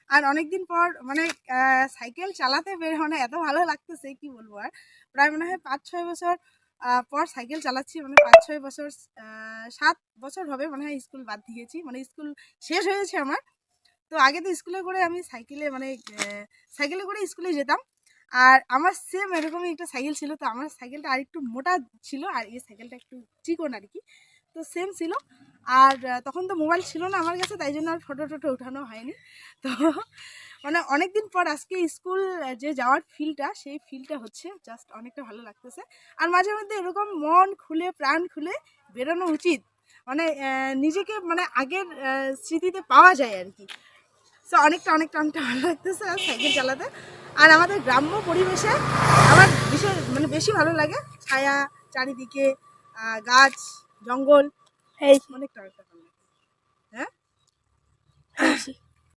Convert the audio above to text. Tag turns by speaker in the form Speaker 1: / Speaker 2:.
Speaker 1: আর অনেকদিন পর মানে সাইকেল চালাতে বের হওয়া এত ভালো লাগতেছে কি বলবো। আর প্রায় মনে হয় 5-6 বছর পর সাইকেল চালাচ্ছি, মানে 5-6 বছর 7 বছর হবে মনে হয় স্কুল বাদ দিয়েছি, মানে স্কুল শেষ হয়েছে আমার। তো আগে তো স্কুলে করে আমি সাইকেলে মানে সাইকেলে করে স্কুলে যেতাম। আর আমার সেম এরকমই একটা সাইকেল ছিল, তো আমার সাইকেলটা আর একটু মোটা ছিল আর এই সাইকেলটা একটু চিকন আর কি। তো সেম ছিল। আর তখন তো মোবাইল ছিল না আমার কাছে, তাই জন্য আর ফটো টটো উঠানো হয়নি। তো মানে অনেকদিন পর আজকে স্কুল যে যাওয়ার ফিলটা, সেই ফিলটা হচ্ছে জাস্ট অনেকটা ভালো লাগতেছে। আর মাঝে মধ্যে এরকম মন খুলে প্রাণ খুলে বেরোনো উচিত, মানে নিজেকে মানে আগের স্মৃতিতে পাওয়া যায় আর কি। সো অনেকটা অনেকটা অনেকটা ভালো লাগতেছে আর সাইকেল চালাতে। আর আমাদের গ্রাম্য পরিবেশে আমার বিশেষ মানে বেশি ভালো লাগে, ছায়া চারিদিকে, গাছ জঙ্গল,
Speaker 2: এই
Speaker 1: অনেকটা অনেকটা ভালো লাগে। হ্যাঁ,